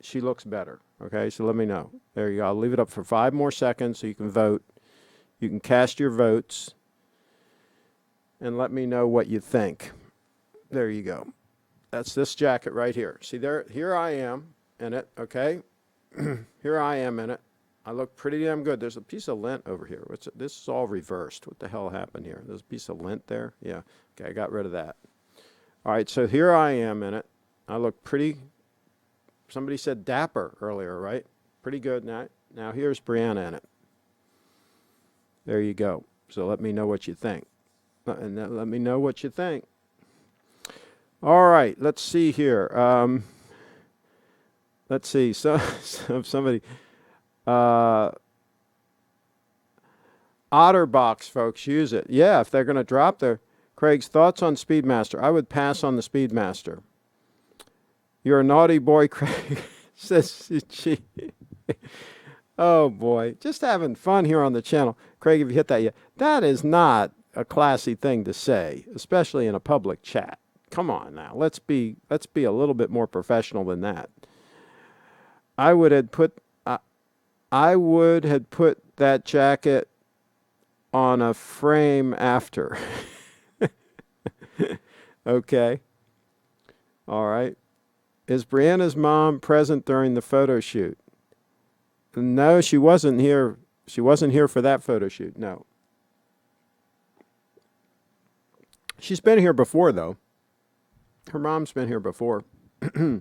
she looks better. Okay, so let me know. There you go. I'll leave it up for 5 more seconds so you can vote. You can cast your votes and let me know what you think. There you go. That's this jacket right here. See there, here I am in it, okay? Here I am in it. I look pretty damn good. There's a piece of lint over here. This is all reversed. What the hell happened here? There's a piece of lint there? Yeah. Okay, I got rid of that. All right, so here I am in it. I look pretty, somebody said dapper earlier, right? Pretty good. Now here's Brianna in it. There you go. So let me know what you think. And let me know what you think. All right, let's see here. Let's see. So somebody, uh, OtterBox folks use it. Yeah, if they're going to drop their Craig's thoughts on Speedmaster. I would pass on the Speedmaster. You're a naughty boy, Craig. Says she. Oh boy, just having fun here on the channel. Craig, have you hit that yet? That is not a classy thing to say, especially in a public chat. Come on now, let's be a little bit more professional than that. I would have put that jacket on a frame after. Okay. All right. Is Brianna's mom present during the photo shoot? No, she wasn't here. She wasn't here for that photo shoot. No. She's been here before, though. Her mom's been here before. But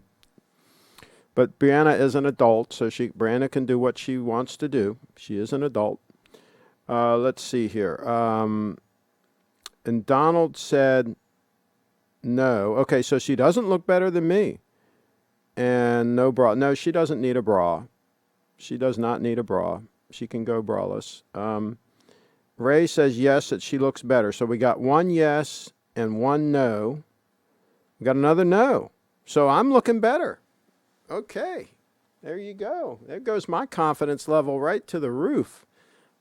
Brianna is an adult, so Brianna can do what she wants to do. She is an adult. Let's see here. And Donald said no. Okay, so she doesn't look better than me. And no bra. No, she doesn't need a bra. She does not need a bra. She can go braless. Ray says yes, that she looks better. So we got one yes and one no. We got another no. So I'm looking better. Okay. There you go. There goes my confidence level right to the roof.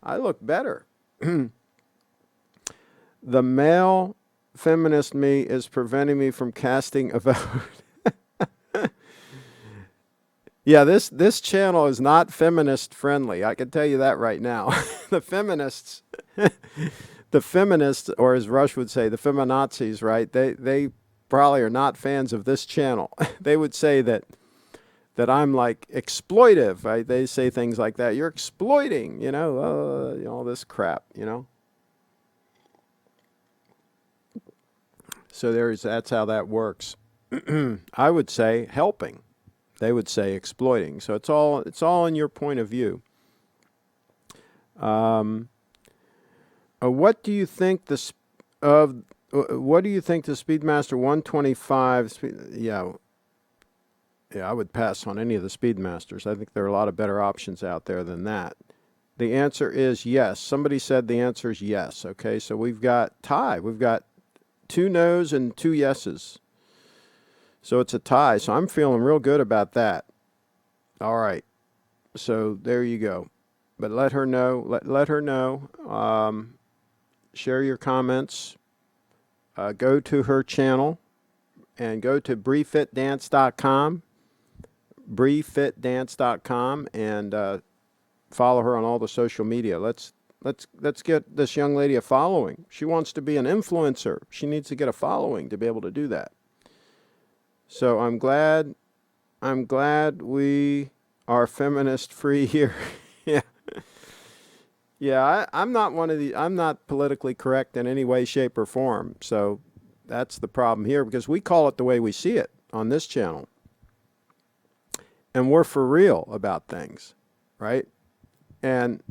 I look better. The male feminist me is preventing me from casting a vote. Yeah, this channel is not feminist friendly. I can tell you that right now. The feminists, or as Rush would say, the feminazis, right? They probably are not fans of this channel. They would say that I'm like exploitive, right? They say things like that. You're exploiting, all this crap, So that's how that works. I would say helping. They would say exploiting. So it's all in your point of view. What do you think the Speedmaster 125? Yeah, I would pass on any of the Speedmasters. I think there are a lot of better options out there than that. The answer is yes. Somebody said the answer is yes. Okay, so we've got tie. We've got 2 no's and 2 yeses. So it's a tie. So I'm feeling real good about that. All right. So there you go. But let her know. Let her know. Share your comments. Go to her channel and go to briefitdance.com. briefitdance.com and follow her on all the social media. Let's get this young lady a following. She wants to be an influencer. She needs to get a following to be able to do that. So I'm glad we are feminist free here. Yeah. Yeah, I'm not politically correct in any way, shape, or form. So that's the problem here, because we call it the way we see it on this channel. And we're for real about things, right? And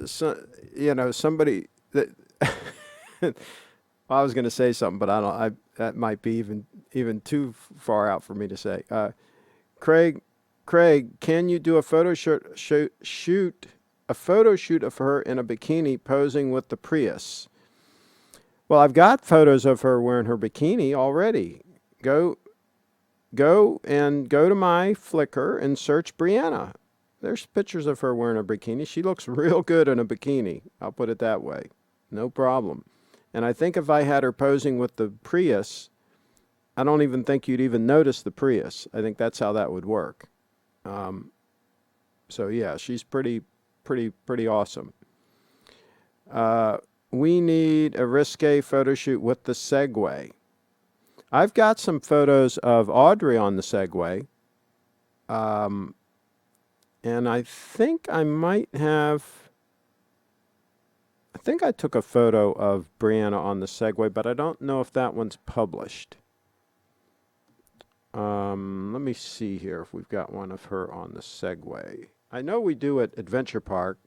somebody that I was going to say something, but that might be even too far out for me to say. Craig, can you do a photo shoot of her in a bikini posing with the Prius? Well, I've got photos of her wearing her bikini already. Go to my Flickr and search Brianna. There's pictures of her wearing a bikini. She looks real good in a bikini. I'll put it that way. No problem. And I think if I had her posing with the Prius, I don't even think you'd even notice the Prius. I think that's how that would work. So yeah, she's pretty awesome. We need a risque photo shoot with the Segway. I've got some photos of Audrey on the Segway. And I think I took a photo of Brianna on the Segway, but I don't know if that one's published. Let me see here if we've got one of her on the Segway. I know we do at Adventure Park.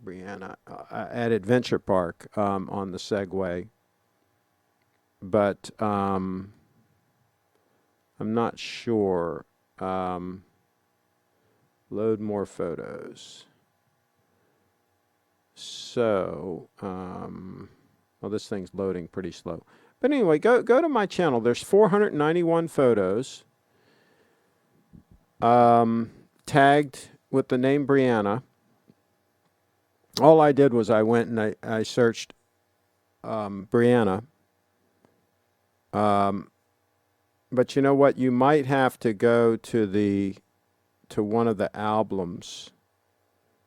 Brianna at Adventure Park on the Segway. but I'm not sure. Load more photos. So, well, this thing's loading pretty slow. But anyway, go to my channel. There's 491 photos tagged with the name Brianna. All I did was I went and I searched Brianna. But you know what? You might have to go to one of the albums.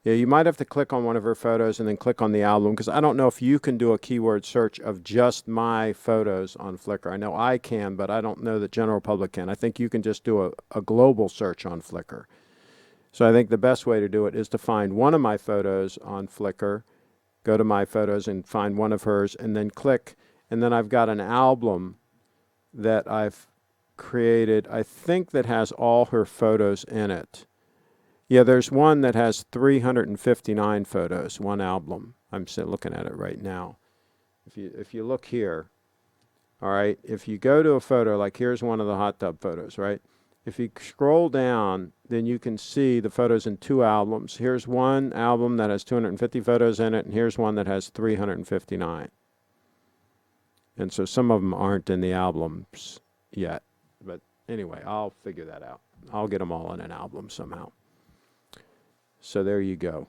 Yeah, you might have to click on one of her photos and then click on the album, because I don't know if you can do a keyword search of just my photos on Flickr. I know I can, but I don't know the general public can. I think you can just do a global search on Flickr. So I think the best way to do it is to find one of my photos on Flickr, go to my photos and find one of hers, and then click, and then I've got an album that I've created, I think, that has all her photos in it. Yeah, there's one that has 359 photos, one album. I'm looking at it right now. If you look here, all right, if you go to a photo, like here's one of the hot tub photos, right? If you scroll down, then you can see the photos in two albums. Here's one album that has 250 photos in it, and here's one that has 359. And so some of them aren't in the albums yet. But anyway, I'll figure that out. I'll get them all in an album somehow. So there you go.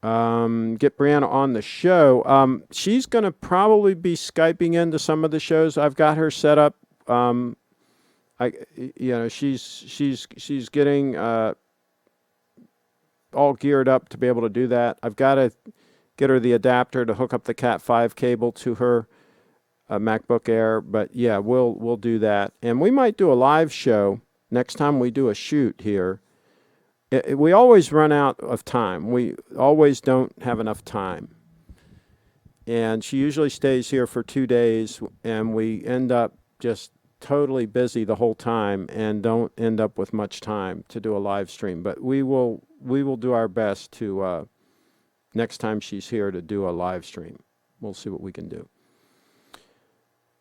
Get Brianna on the show. She's going to probably be Skyping into some of the shows. I've got her set up. She's getting all geared up to be able to do that. I've got to get her the adapter to hook up the Cat 5 cable to her MacBook Air. But yeah, we'll do that, and we might do a live show next time we do a shoot here. We always run out of time. We always don't have enough time. And she usually stays here for 2 days, and we end up just totally busy the whole time and don't end up with much time to do a live stream. But we will do our best to, next time she's here, to do a live stream. We'll see what we can do.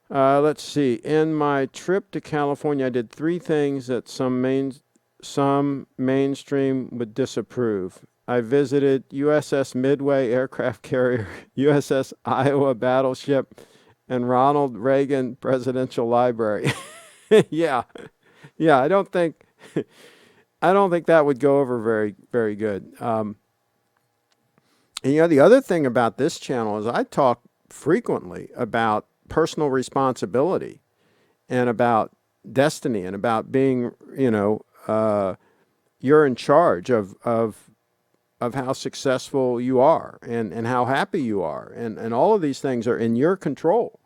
Let's see. In my trip to California, I did 3 things that some mainstream would disapprove. I visited USS Midway aircraft carrier, USS Iowa battleship, and Ronald Reagan Presidential Library. Yeah. I don't think that would go over very, very good. And the other thing about this channel is I talk frequently about personal responsibility and about destiny and about being, you're in charge of how successful you are and how happy you are. And all of these things are in your control.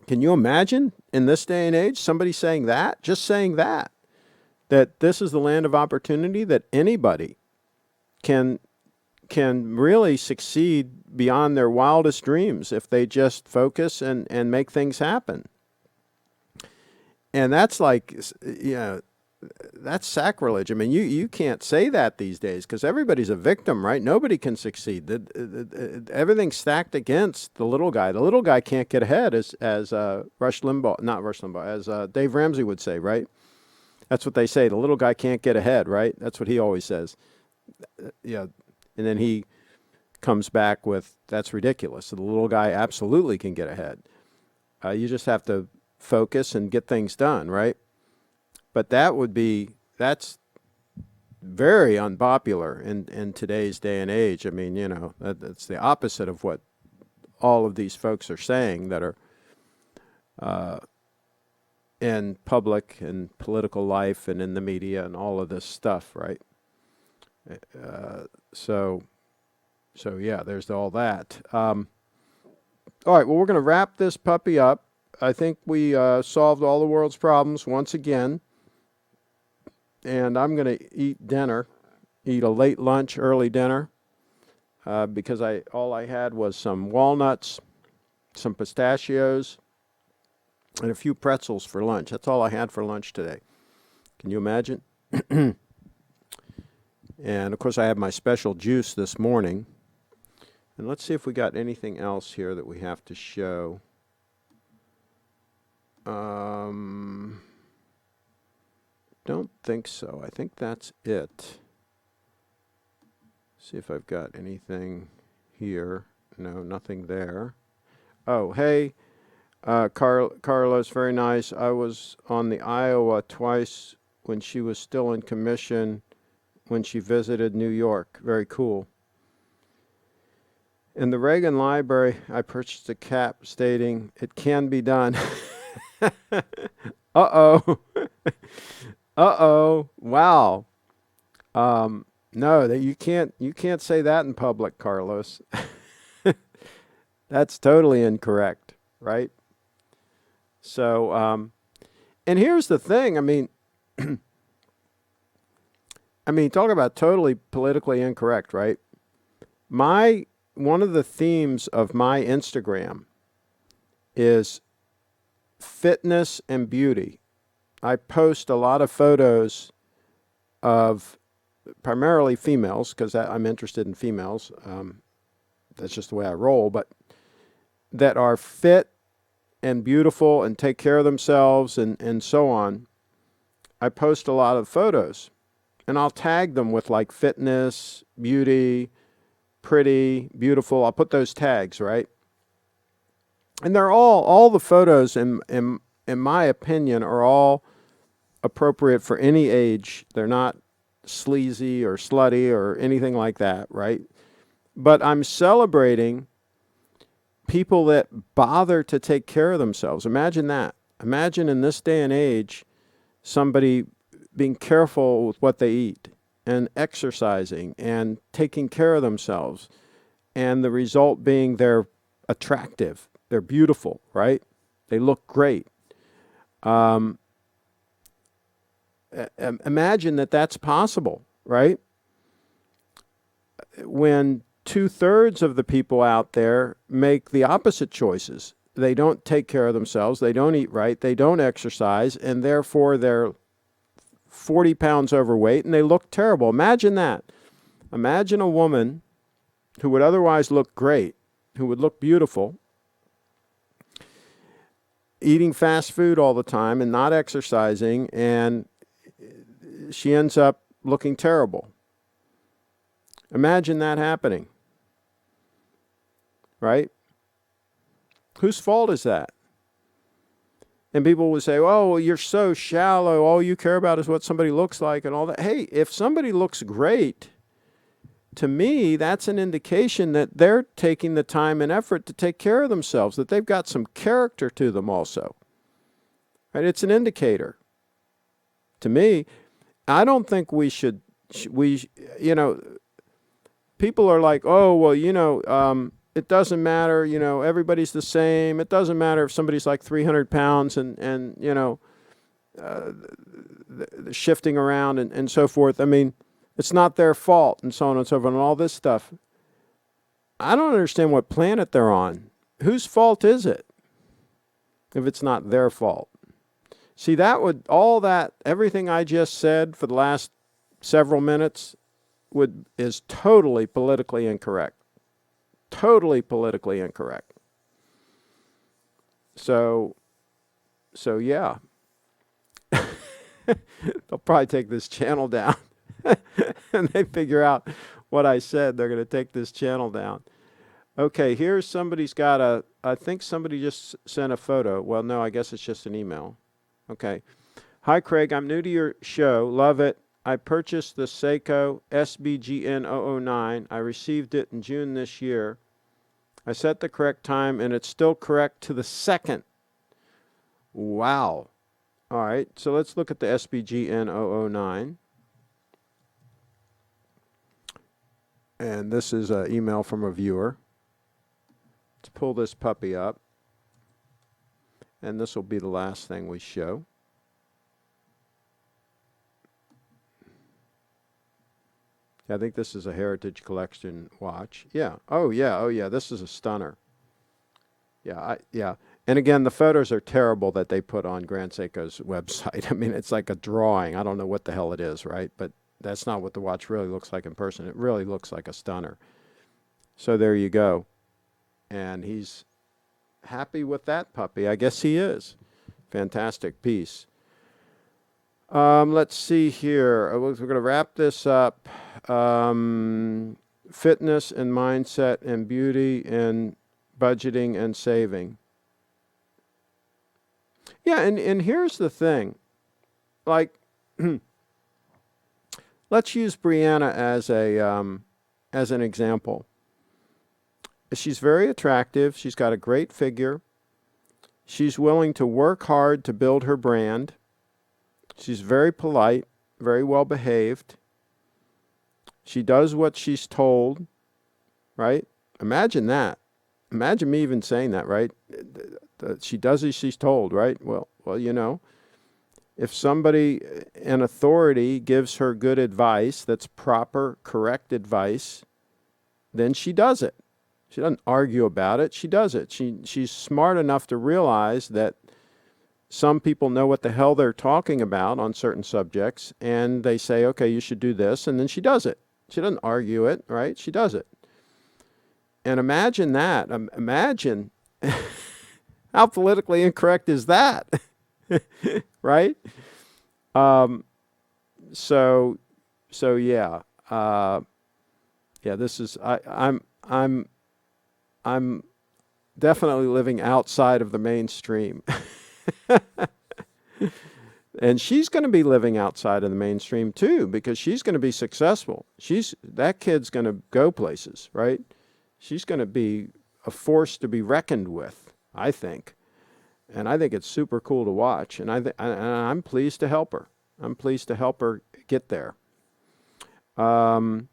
Can you imagine in this day and age somebody saying that, just saying that this is the land of opportunity, that anybody can really succeed beyond their wildest dreams if they just focus and make things happen. And that's like, that's sacrilege. I mean, you can't say that these days because everybody's a victim, right? Nobody can succeed. Everything's stacked against the little guy. The little guy can't get ahead, as Rush Limbaugh, not Rush Limbaugh, as Dave Ramsey would say, right? That's what they say. The little guy can't get ahead, right? That's what he always says. And then he comes back with, that's ridiculous. So the little guy absolutely can get ahead. You just have to focus and get things done, right? But that's very unpopular in today's day and age. I mean, that's the opposite of what all of these folks are saying that are in public and political life and in the media and all of this stuff, right? So yeah, there's all that. All right, well, we're going to wrap this puppy up. I think we solved all the world's problems once again. And I'm going to eat a late lunch, early dinner, because all I had was some walnuts, some pistachios, and a few pretzels for lunch. That's all I had for lunch today. Can you imagine? And, of course, I had my special juice this morning. And let's see if we got anything else here that we have to show. Don't think so. I think that's it. See if I've got anything here. No, nothing there. Oh, hey, Carlos, very nice. I was on the Iowa twice when she was still in commission when she visited New York. Very cool. In the Reagan Library, I purchased a cap stating it can be done. Uh-oh. Uh-oh. Wow. No, that you can't say that in public, Carlos. That's totally incorrect, right? So, and here's the thing. I mean, talk about totally politically incorrect, right? One of the themes of my Instagram is fitness and beauty. I post a lot of photos of primarily females because I'm interested in females. That's just the way I roll, but that are fit and beautiful and take care of themselves and so on. I post a lot of photos and I'll tag them with like fitness, beauty, pretty, beautiful. I'll put those tags, right? And they're all the photos in my opinion are all appropriate for any age. They're not sleazy or slutty or anything like that, right? But I'm celebrating people that bother to take care of themselves. Imagine that. Imagine in this day and age, somebody being careful with what they eat and exercising and taking care of themselves. And the result being they're attractive. They're beautiful, right? They look great. Imagine that that's possible, right? When 2/3 of the people out there make the opposite choices. They don't take care of themselves. They don't eat right. They don't exercise. And therefore, they're 40 pounds overweight and they look terrible. Imagine that. Imagine a woman who would otherwise look great, who would look beautiful, eating fast food all the time and not exercising, and she ends up looking terrible. Imagine that happening. Right? Whose fault is that? And people would say, oh, well, you're so shallow. All you care about is what somebody looks like and all that. Hey, if somebody looks great, to me, that's an indication that they're taking the time and effort to take care of themselves, that they've got some character to them also. Right? It's an indicator. To me, I don't think we should, people are like, oh, well, it doesn't matter, everybody's the same. It doesn't matter if somebody's like 300 pounds and shifting around and so forth. I mean, it's not their fault and so on and so forth and all this stuff. I don't understand what planet they're on. Whose fault is it if it's not their fault? See, everything I just said for the last several minutes is totally politically incorrect. Totally politically incorrect. So yeah. They'll probably take this channel down. And they figure out what I said, they're going to take this channel down. Okay, here's somebody's got I think somebody just sent a photo. Well, no, I guess it's just an email. Okay. Hi, Craig. I'm new to your show. Love it. I purchased the Seiko SBGN009. I received it in June this year. I set the correct time, and it's still correct to the second. Wow. All right, so let's look at the SBGN009. And this is an email from a viewer. Let's pull this puppy up. And this will be the last thing we show. I think this is a Heritage Collection watch. Yeah. Oh, yeah. This is a stunner. Yeah. And again, the photos are terrible that they put on Grand Seiko's website. I mean, it's like a drawing. I don't know what the hell it is, right? But that's not what the watch really looks like in person. It really looks like a stunner. So there you go. And he's happy with that puppy. I guess he is. Fantastic piece. Let's see here. We're going to wrap this up. Fitness and mindset and beauty and budgeting and saving. Yeah, and here's the thing. Like, let's use Brianna as an example. She's very attractive. She's got a great figure. She's willing to work hard to build her brand. She's very polite, very well behaved. She does what she's told, right? Imagine that. Imagine me even saying that, right? She does as she's told, right? Well, you know, if somebody in authority gives her good advice, that's proper, correct advice, then she does it. She doesn't argue about it. She does it. She's smart enough to realize that some people know what the hell they're talking about on certain subjects, and they say, okay, you should do this, and then she does it. She doesn't argue it, right? She does it. And imagine that. Imagine how politically incorrect is that, right? So yeah, yeah. This is I'm definitely living outside of the mainstream. And she's going to be living outside of the mainstream too, because she's going to be successful. That kid's going to go places, right? She's going to be a force to be reckoned with, I think. And I think it's super cool to watch. And I'm pleased to help her. I'm pleased to help her get there. What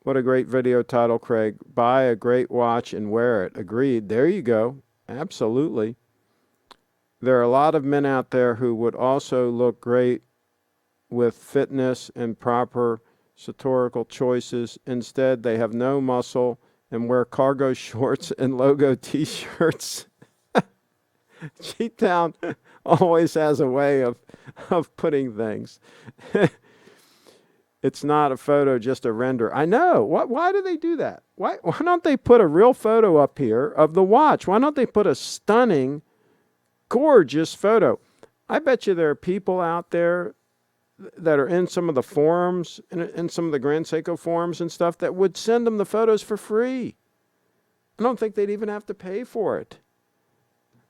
a great video title, Craig. Buy a great watch and wear it. Agreed. There you go. Absolutely. There are a lot of men out there who would also look great with fitness and proper sartorial choices. Instead, they have no muscle and wear cargo shorts and logo t-shirts. Cheat-Town always has a way of putting things. It's not a photo, just a render. I know. Why do they do that? Why don't they put a real photo up here of the watch? Why don't they put a stunning, gorgeous photo? I bet you there are people out there that are in some of the forums, in some of the Grand Seiko forums and stuff, that would send them the photos for free. I don't think they'd even have to pay for it.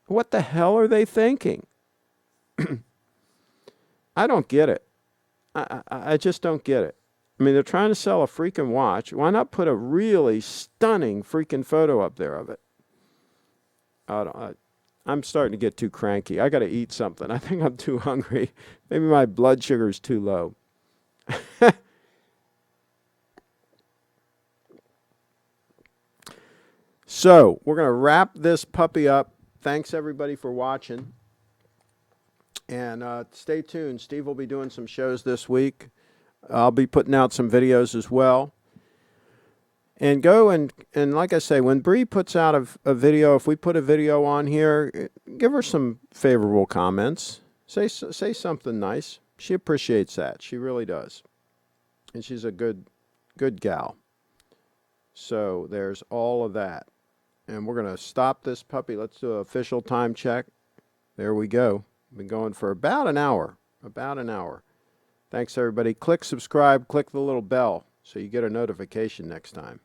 What the hell are they thinking? I don't get it. I just don't get it. I mean, they're trying to sell a freaking watch. Why not put a really stunning freaking photo up there of it? I'm starting to get too cranky. I got to eat something. I think I'm too hungry. Maybe my blood sugar's too low. So, we're going to wrap this puppy up. Thanks, everybody, for watching. And stay tuned. Steve will be doing some shows this week. I'll be putting out some videos as well. And go and like I say, when Bree puts out a video, if we put a video on here, give her some favorable comments. Say something nice. She appreciates that. She really does. And she's a good gal. So there's all of that. And we're going to stop this puppy. Let's do an official time check. There we go. Been going for about an hour. Thanks, everybody. Click subscribe. Click the little bell so you get a notification next time.